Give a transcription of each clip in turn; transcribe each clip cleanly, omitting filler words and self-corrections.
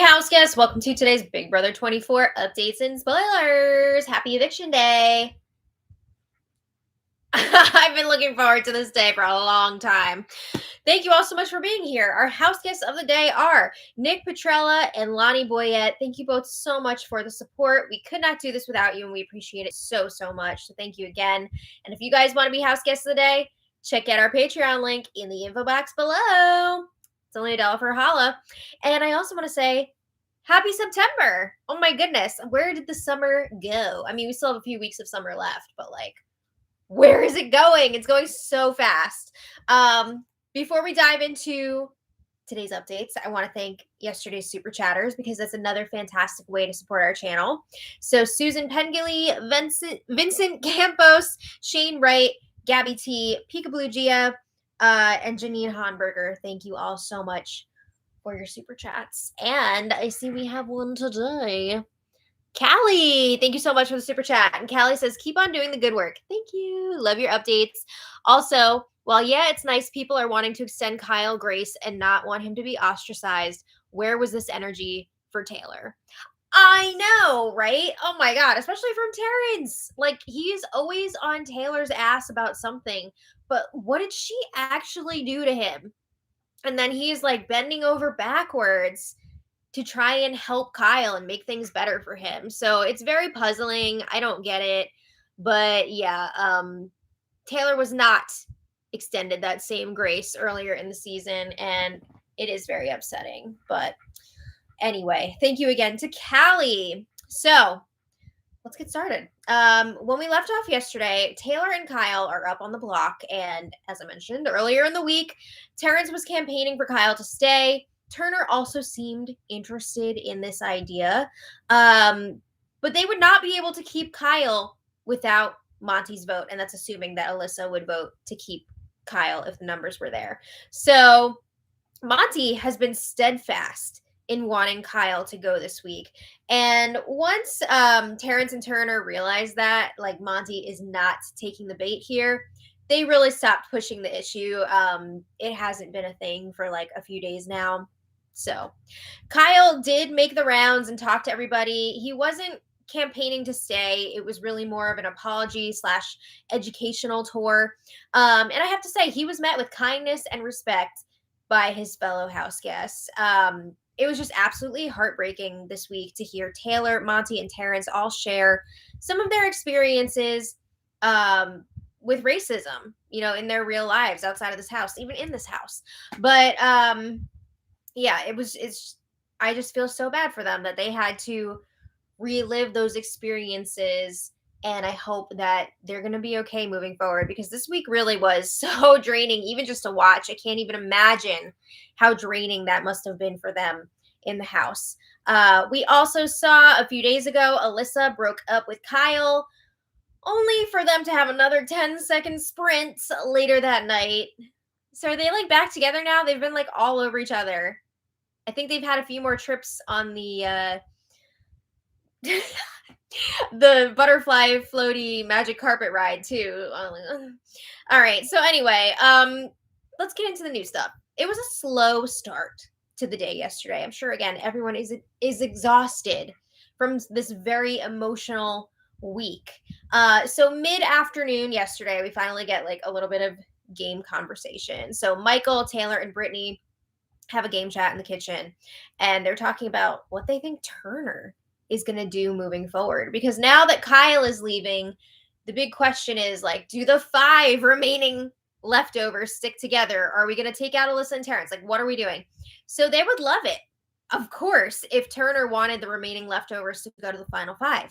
house guests, welcome to today's Big Brother 24 updates and spoilers. Happy eviction day. I've been looking forward to this day for a long time. Thank you all so much for being here. Our house guests of the day are Nick Petrella and Lonnie Boyette. Thank you both so much for the support. We could not do this without you, and we appreciate it so much. So thank you again. And if you guys want to be house guests of the day, check out our Patreon link in the info box below. It's only $1 for a holla. And I also want to say, happy September. Oh my goodness. Where did the summer go? I mean, we still have a few weeks of summer left, but like, where is it going? It's going so fast. Before we dive into today's updates, I want to thank yesterday's super chatters because that's another fantastic way to support our channel. So Susan Pengilly, Vincent Campos, Shane Wright, Gabby T, Peekaboo Gia, and Janine Honberger. Thank you all so much for your super chats. And I see we have one today. Callie, thank you so much for the super chat. And Callie says, keep on doing the good work. Thank you. Love your updates. Also, while yeah, it's nice people are wanting to extend Kyle grace and not want him to be ostracized, where was this energy for Taylor? I know, right? Oh my God, especially from Terrence. Like, he's always on Taylor's ass about something, but what did she actually do to him? And then he's like bending over backwards to try and help Kyle and make things better for him. So it's very puzzling. I don't get it. But yeah, Taylor was not extended that same grace earlier in the season, and it is very upsetting. But anyway, thank you again to Callie. So let's get started. When we left off yesterday, Taylor and Kyle are up on the block, and as I mentioned earlier in the week, Terrence was campaigning for Kyle to stay. Turner also seemed interested in this idea, but they would not be able to keep Kyle without Monty's vote, and that's assuming that Alyssa would vote to keep Kyle if the numbers were there. So Monty has been steadfast in wanting Kyle to go this week, and once Terrence and Turner realized that, like, Monty is not taking the bait here, they really stopped pushing the issue. It hasn't been a thing for like a few days now. So Kyle did make the rounds and talk to everybody. He wasn't campaigning to stay. It was really more of an apology / educational tour. And I have to say, he was met with kindness and respect by his fellow house guests. It was just absolutely heartbreaking this week to hear Taylor, Monty, and Terrence all share some of their experiences with racism, you know, in their real lives outside of this house, even in this house. But yeah, I just feel so bad for them that they had to relive those experiences, and I hope that they're going to be okay moving forward, because this week really was so draining, even just to watch. I can't even imagine how draining that must have been for them in the house. We also saw a few days ago, Alyssa broke up with Kyle, only for them to have another 10-second sprint later that night. So are they like back together now? They've been like all over each other. I think they've had a few more trips on the the butterfly floaty magic carpet ride too. All right. So anyway, let's get into the new stuff. It was a slow start to the day yesterday. I'm sure again everyone is exhausted from this very emotional week. So mid-afternoon yesterday, we finally get like a little bit of game conversation. So Michael, Taylor, and Brittany have a game chat in the kitchen, and they're talking about what they think Turner is going to do moving forward, because now that Kyle is leaving, the big question is, like, do the 5 remaining leftovers stick together? Are we going to take out Alyssa and Terrence? Like, what are we doing? So they would love it, of course, if Turner wanted the remaining leftovers to go to the final 5.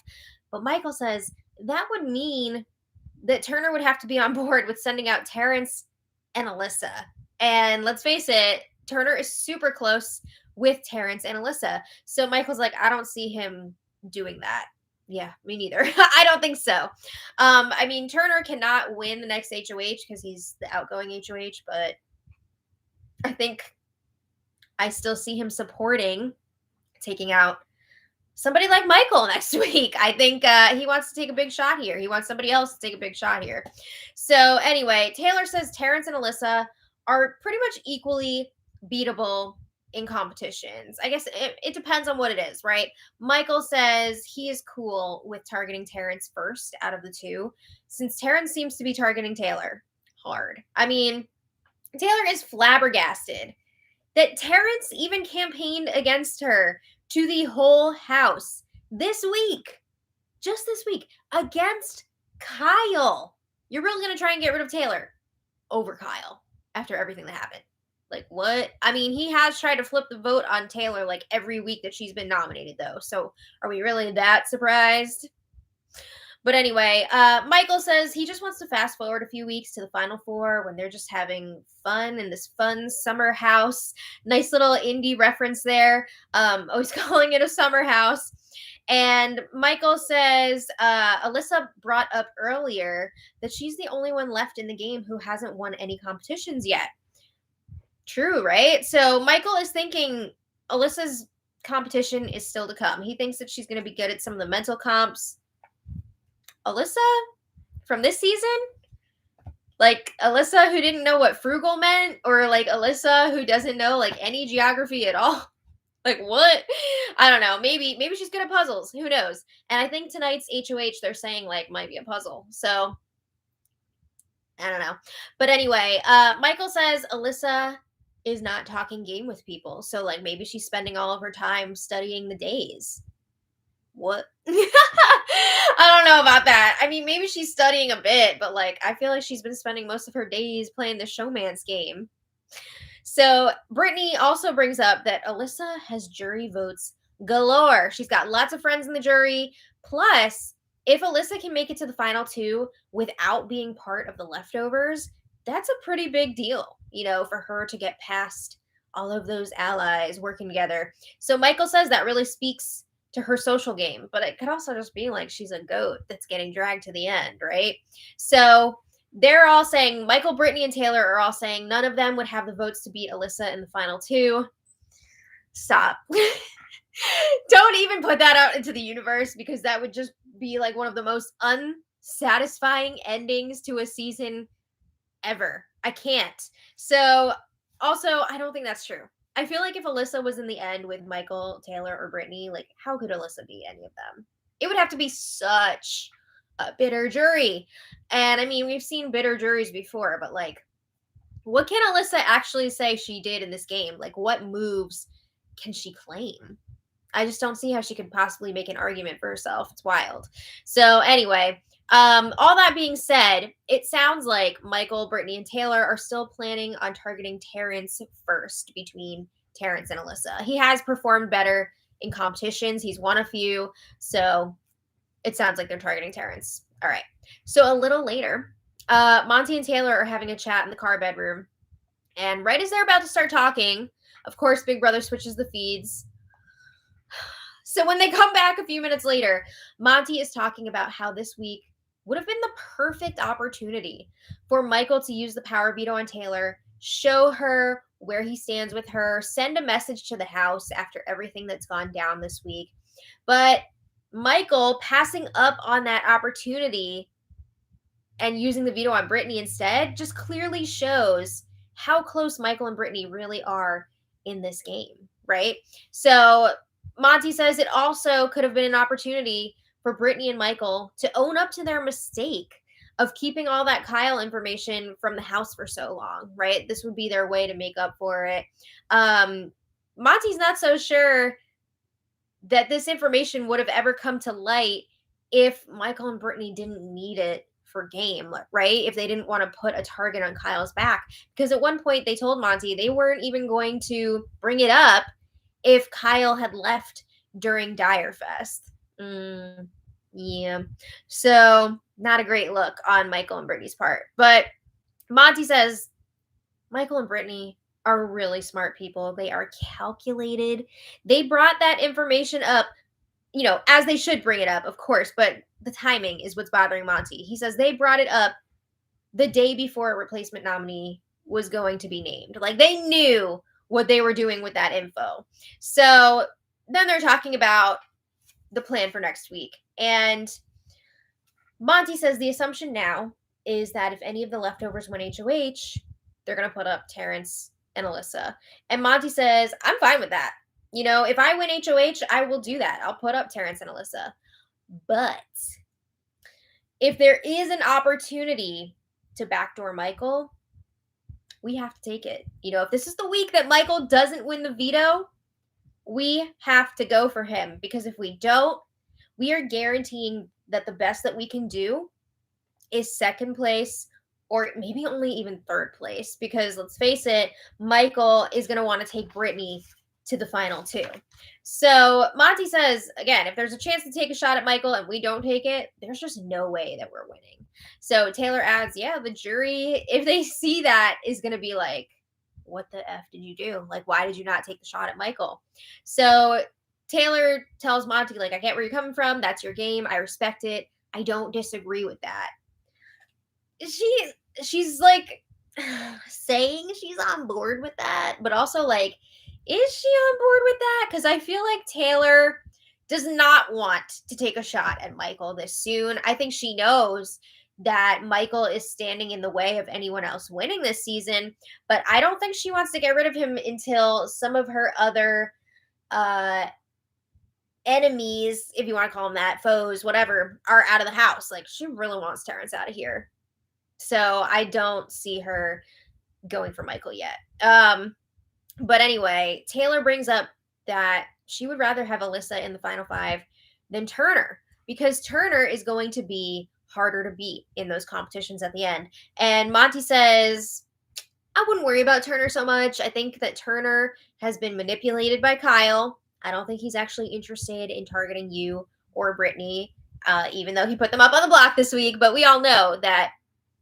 But Michael says that would mean that Turner would have to be on board with sending out Terrence and Alyssa. And let's face it, Turner is super close with Terrence and Alyssa. So Michael's like, I don't see him doing that. Yeah, me neither. I don't think so. I mean, Turner cannot win the next HOH because he's the outgoing HOH, but I think I still see him supporting taking out somebody like Michael next week. I think he wants to take a big shot here. He wants somebody else to take a big shot here. So anyway, Taylor says Terrence and Alyssa are pretty much equally beatable in competitions. I guess it depends on what it is, right? Michael says he is cool with targeting Terrence first out of the two, since Terrence seems to be targeting Taylor hard. I mean, Taylor is flabbergasted that Terrence even campaigned against her to the whole house this week, just this week, against Kyle. You're really going to try and get rid of Taylor over Kyle after everything that happened. Like, what? I mean, he has tried to flip the vote on Taylor like every week that she's been nominated, though. So are we really that surprised? But anyway, Michael says he just wants to fast forward a few weeks to the Final Four when they're just having fun in this fun summer house. Nice little indie reference there. Always calling it a summer house. And Michael says Alyssa brought up earlier that she's the only one left in the game who hasn't won any competitions yet. True, right? So Michael is thinking Alyssa's competition is still to come. He thinks that she's going to be good at some of the mental comps. Alyssa from this season? Like Alyssa who didn't know what frugal meant, or like Alyssa who doesn't know like any geography at all? Like what? I don't know. Maybe she's good at puzzles. Who knows? And I think tonight's HOH they're saying like might be a puzzle. So I don't know. But anyway, Michael says Alyssa is not talking game with people. So like maybe she's spending all of her time studying the days. What? I don't know about that. I mean, maybe she's studying a bit, but like I feel like she's been spending most of her days playing the showman's game. So Brittany also brings up that Alyssa has jury votes galore. She's got lots of friends in the jury. Plus, if Alyssa can make it to the final two without being part of the leftovers, that's a pretty big deal, you know, for her to get past all of those allies working together. So Michael says that really speaks to her social game, but it could also just be like she's a goat that's getting dragged to the end, right? So they're all saying, Michael, Brittany, and Taylor are all saying none of them would have the votes to beat Alyssa in the final two. Stop. Don't even put that out into the universe, because that would just be like one of the most unsatisfying endings to a season ever. I can't. So also, I don't think that's true. I feel like if Alyssa was in the end with Michael, Taylor, or Brittany, like how could Alyssa be any of them? It would have to be such a bitter jury. And I mean, we've seen bitter juries before, but like, what can Alyssa actually say she did in this game? Like, what moves can she claim? I just don't see how she could possibly make an argument for herself. It's wild. So anyway, all that being said, it sounds like Michael, Brittany, and Taylor are still planning on targeting Terrence first between Terrence and Alyssa. He has performed better in competitions. He's won a few. So it sounds like they're targeting Terrence. All right. So a little later, Monty and Taylor are having a chat in the car bedroom. And right as they're about to start talking, of course, Big Brother switches the feeds. So when they come back a few minutes later, Monty is talking about how this week would have been the perfect opportunity for Michael to use the power veto on Taylor, show her where he stands with her, send a message to the house after everything that's gone down this week. But Michael passing up on that opportunity and using the veto on Brittany instead just clearly shows how close Michael and Brittany really are in this game, right? So Monty says it also could have been an opportunity for Brittany and Michael to own up to their mistake of keeping all that Kyle information from the house for so long, right? This would be their way to make up for it. Monty's not so sure that this information would have ever come to light if Michael and Brittany didn't need it for game, right? If they didn't want to put a target on Kyle's back. Because at one point they told Monty they weren't even going to bring it up if Kyle had left during Dire Fest. Yeah. So not a great look on Michael and Brittany's part. But Monty says Michael and Brittany are really smart people. They are calculated. They brought that information up, you know, as they should bring it up, of course, but the timing is what's bothering Monty. He says they brought it up the day before a replacement nominee was going to be named. Like they knew what they were doing with that info. So then they're talking about the plan for next week. And Monty says the assumption now is that if any of the leftovers win HOH, they're going to put up Terrence and Alyssa. And Monty says, I'm fine with that. You know, if I win HOH, I will do that. I'll put up Terrance and Alyssa. But if there is an opportunity to backdoor Michael, we have to take it. You know, if this is the week that Michael doesn't win the veto, we have to go for him, because if we don't, we are guaranteeing that the best that we can do is second place, or maybe only even third place, because let's face it, Michael is going to want to take Brittany to the final two. So Monty says, again, if there's a chance to take a shot at Michael and we don't take it, there's just no way that we're winning. So Taylor adds, yeah, the jury, if they see that, is going to be like, what the F did you do? Like, why did you not take the shot at Michael? So Taylor tells Monty, like, I get where you're coming from. That's your game. I respect it. I don't disagree with that. She's like saying she's on board with that, but also like, is she on board with that? Because I feel like Taylor does not want to take a shot at Michael this soon. I think she knows that Michael is standing in the way of anyone else winning this season, but I don't think she wants to get rid of him until some of her other enemies, if you want to call them that, foes, whatever, are out of the house. Like, she really wants Terrance out of here. So I don't see her going for Michael yet. But anyway, Taylor brings up that she would rather have Alyssa in the final five than Turner, because Turner is going to be harder to beat in those competitions at the end. And Monty says, I wouldn't worry about Turner so much. I think that Turner has been manipulated by Kyle. I don't think he's actually interested in targeting you or Brittany, even though he put them up on the block this week. But we all know that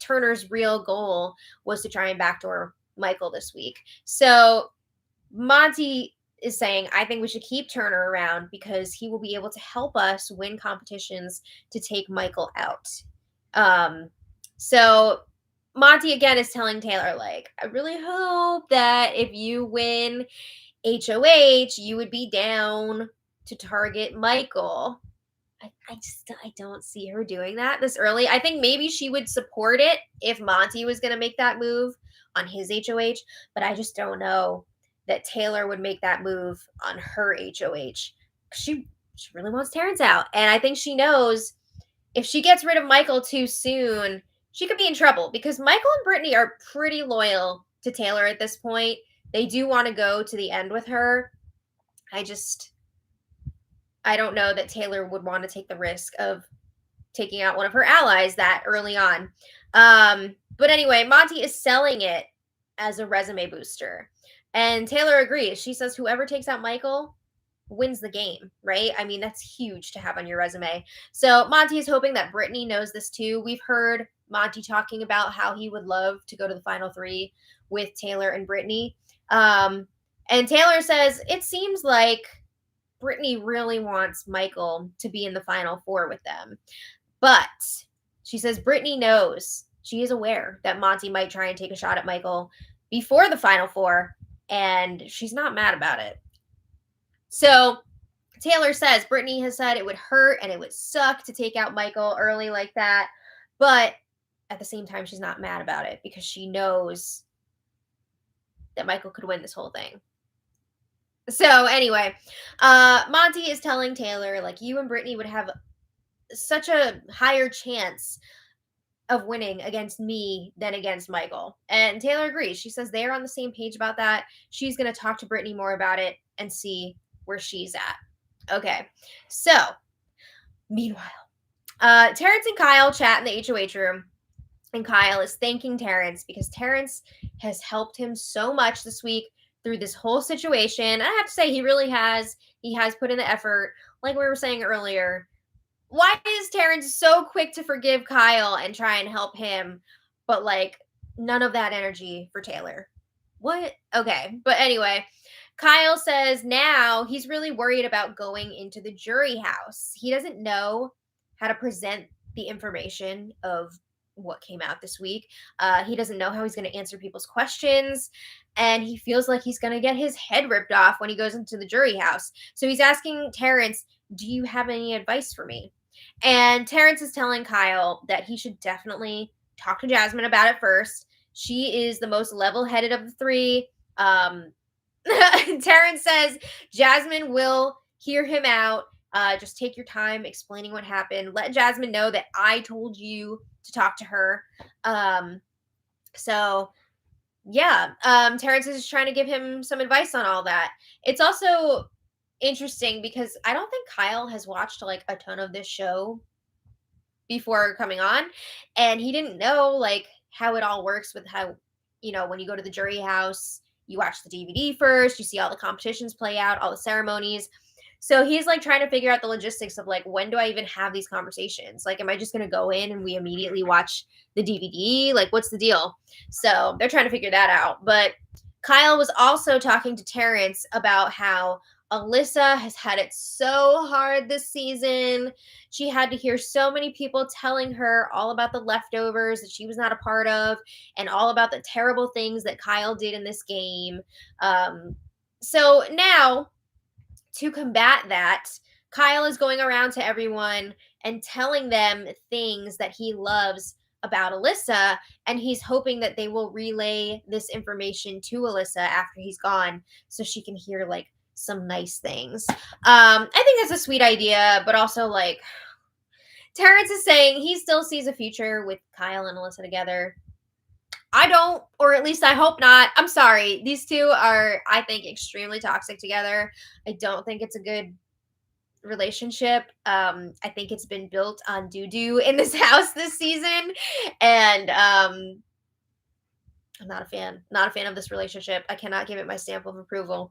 Turner's real goal was to try and backdoor Michael this week. So Monty is saying, I think we should keep Turner around because he will be able to help us win competitions to take Michael out. So Monty again is telling Taylor, like, I really hope that if you win HOH, you would be down to target Michael. I don't see her doing that this early. I think maybe she would support it if Monty was going to make that move on his HOH, but I just don't know that Taylor would make that move on her HOH. She really wants Terrance out, and I think she knows if she gets rid of Michael too soon, she could be in trouble, because Michael and Brittany are pretty loyal to Taylor at this point. They do want to go to the end with her. I don't know that Taylor would want to take the risk of taking out one of her allies that early on. But anyway, Monty is selling it as a resume booster. And Taylor agrees. She says whoever takes out Michael wins the game, right? I mean, that's huge to have on your resume. So Monty is hoping that Brittany knows this too. We've heard Monty talking about how he would love to go to the final three with Taylor and Brittany. And Taylor says, it seems like Brittany really wants Michael to be in the final four with them. But she says Brittany knows, she is aware that Monty might try and take a shot at Michael before the final four, and she's not mad about it. So Taylor says Brittany has said it would hurt and it would suck to take out Michael early like that, but at the same time, she's not mad about it because she knows that Michael could win this whole thing. So anyway, Monty is telling Taylor, like, you and Brittany would have such a higher chance of winning against me than against Michael. And Taylor agrees. She says they're on the same page about that. She's going to talk to Brittany more about it and see where she's at. Okay. So, meanwhile, Terrance and Kyle chat in the HOH room. And Kyle is thanking Terrance because Terrance has helped him so much this week through this whole situation. I have to say, he really has. He has put in the effort. Like we were saying earlier, why is Terrance so quick to forgive Kyle and try and help him, but like none of that energy for Taylor? What? Okay. But anyway, Kyle says now he's really worried about going into the jury house. He doesn't know how to present the information of what came out this week. He doesn't know how he's going to answer people's questions, and he feels like he's going to get his head ripped off when he goes into the jury house. So he's asking Terrance, do you have any advice for me? And Terrance is telling Kyle that he should definitely talk to Jasmine about it first. She is the most level-headed of the three. Terrence says Jasmine will hear him out. Just take your time explaining what happened. Let Jasmine know that I told you to talk to her. So yeah, Terrence is trying to give him some advice on all that. It's also interesting because I don't think Kyle has watched like a ton of this show before coming on, and he didn't know like how it all works with how, when you go to the jury house, you watch the DVD first, you see all the competitions play out, all the ceremonies. So he's like trying to figure out the logistics of like, when do I even have these conversations? Like, am I just going to go in and we immediately watch the DVD? Like, what's the deal? So they're trying to figure that out. But Kyle was also talking to Terrence about how Alyssa has had it so hard this season. She had to hear so many people telling her all about the leftovers that she was not a part of and all about the terrible things that Kyle did in this game. So now, to combat that, Kyle is going around to everyone and telling them things that he loves about Alyssa, and he's hoping that they will relay this information to Alyssa after he's gone so she can hear like some nice things. I think that's a sweet idea, but also like Terrence is saying he still sees a future with Kyle and Alyssa together. I don't, or at least I hope not. I'm sorry. These two are, I think, extremely toxic together. I don't think it's a good relationship. I think it's been built on doo-doo in this house this season. And I'm not a fan. Not a fan of this relationship. I cannot give it my stamp of approval.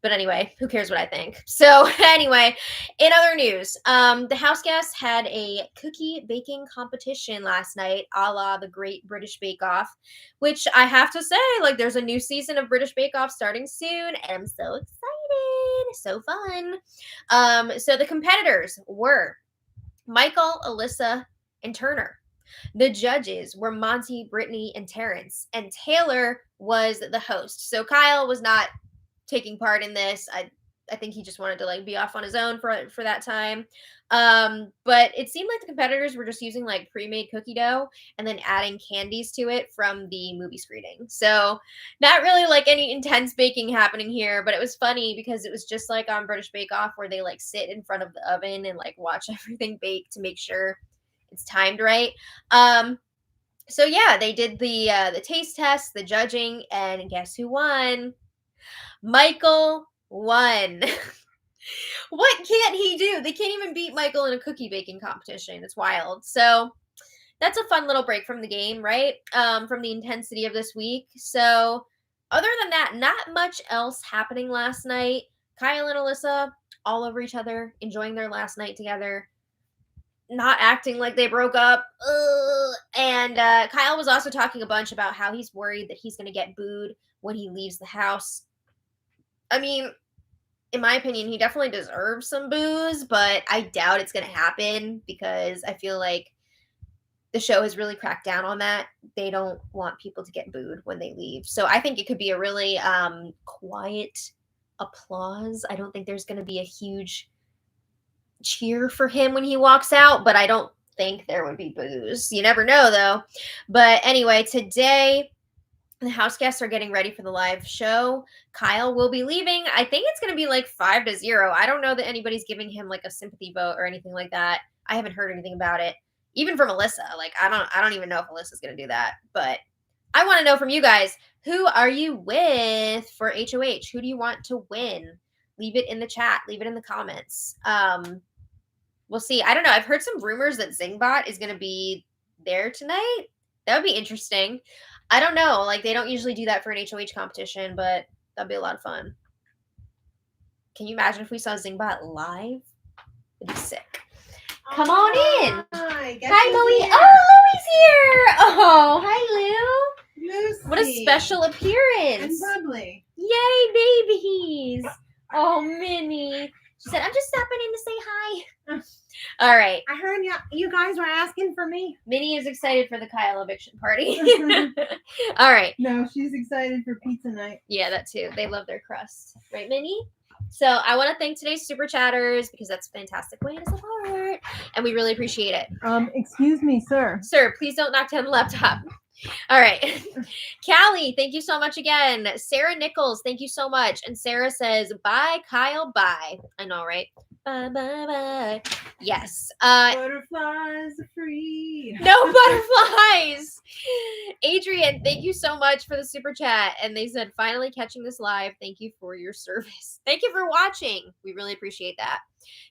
But anyway, who cares what I think? So anyway, in other news, the house guests had a cookie baking competition last night, a la the Great British Bake Off, which I have to say, like, there's a new season of British Bake Off starting soon, and I'm so excited. So fun. So the competitors were Michael, Alyssa, and Turner. The judges were Monty, Brittany, and Terrence, and Taylor was the host. So Kyle was not taking part in this. I think he just wanted to like be off on his own for that time. But it seemed like the competitors were just using like pre-made cookie dough and then adding candies to it from the movie screening. So not really like any intense baking happening here, but it was funny because it was just like on British Bake Off where they like sit in front of the oven and like watch everything bake to make sure it's timed right. So yeah, they did the taste test, the judging, and guess who won? Michael won. What can't he do? They can't even beat Michael in a cookie baking competition. It's wild. So that's a fun little break from the game, right? From the intensity of this week. So other than that, not much else happening last night. Kyle and Alyssa all over each other, enjoying their last night together, not acting like they broke up. And Kyle was also talking a bunch about how he's worried that he's going to get booed when he leaves the house. I mean, in my opinion, he definitely deserves some boos, but I doubt it's going to happen because I feel like the show has really cracked down on that. They don't want people to get booed when they leave. So I think it could be a really quiet applause. I don't think there's going to be a huge cheer for him when he walks out, but I don't think there would be boos. You never know, though. But anyway, today the house guests are getting ready for the live show. Kyle will be leaving. I think it's going to be like 5-0. I don't know that anybody's giving him like a sympathy vote or anything like that. I haven't heard anything about it. Even from Alyssa. Like, I don't even know if Alyssa's going to do that. But I want to know from you guys, who are you with for HOH? Who do you want to win? Leave it in the chat. Leave it in the comments. We'll see. I don't know. I've heard some rumors that Zingbot is going to be there tonight. That would be interesting. I don't know. Like, they don't usually do that for an HOH competition, but that'd be a lot of fun. Can you imagine if we saw Zingbot live? It'd be sick. Come on in. Hi, Louie. Oh, Louie's here. Oh, hi, Lou. Lucy. What a special appearance. And bubbly. Yay, babies. Oh, Minnie. She said, I'm just stopping in to say hi. All right. I heard you guys were asking for me. Minnie is excited for the Kyle eviction party. All right. No, she's excited for pizza night. Yeah, that too. They love their crust. Right, Minnie? So I want to thank today's super chatters because that's a fantastic way to support. And we really appreciate it. Excuse me, sir. Sir, please don't knock down the laptop. All right. Callie, thank you so much again. Sarah Nichols, thank you so much. And Sarah says, bye, Kyle, bye. I know, right? Bye, bye, bye. Yes. Butterflies are free. No butterflies. Adrian, thank you so much for the super chat. And they said, finally catching this live. Thank you for your service. Thank you for watching. We really appreciate that.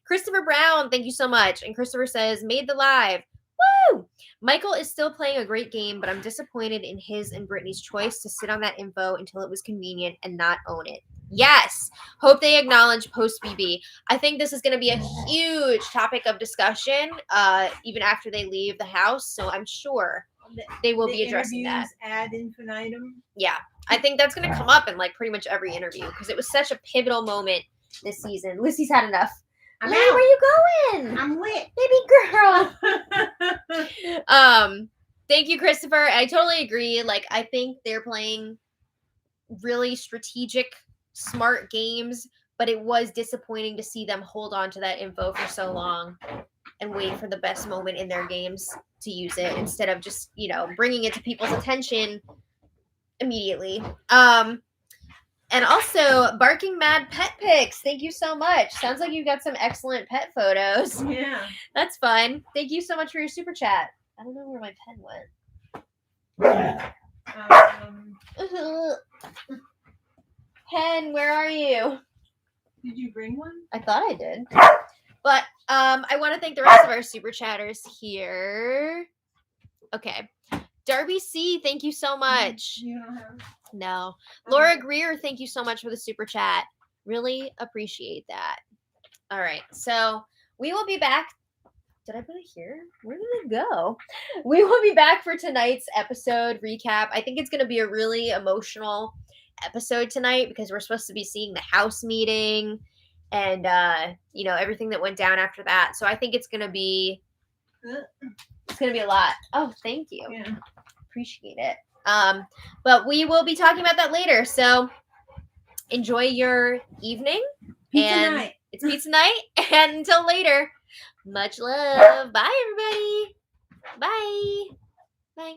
Christopher Brown, thank you so much. And Christopher says, made the live. Woo! Michael is still playing a great game, but I'm disappointed in his and Brittany's choice to sit on that info until it was convenient and not own it. Yes. Hope they acknowledge post BB. I think this is going to be a huge topic of discussion, even after they leave the house. So I'm sure they will be addressing that. Ad infinitum. Yeah. I think that's going to come up in like pretty much every interview because it was such a pivotal moment this season. Lucy's had enough. I'm Lily, out. where you going? I'm lit. Baby girl. Thank you, Christopher. I totally agree. Like, I think they're playing really strategic, smart games, but it was disappointing to see them hold on to that info for so long and wait for the best moment in their games to use it instead of just, bringing it to people's attention immediately. And also, Barking Mad Pet Pics. Thank you so much. Sounds like you got some excellent pet photos. Yeah. That's fun. Thank you so much for your super chat. I don't know where my pen went. Pen, where are you? Did you bring one? I thought I did. But I want to thank the rest of our super chatters here. Okay. Darby C, thank you so much. You don't have... No. Laura Greer, thank you so much for the super chat. Really appreciate that. All right. So we will be back. Did I put it here? Where did it go? We will be back for tonight's episode recap. I think it's going to be a really emotional episode tonight because we're supposed to be seeing the house meeting and, everything that went down after that. So I think it's going to be a lot. Oh, thank you. Yeah. Appreciate it. But we will be talking about that later. So enjoy your evening. Pizza night. It's pizza night. And until later, much love. Bye, everybody. Bye. Bye.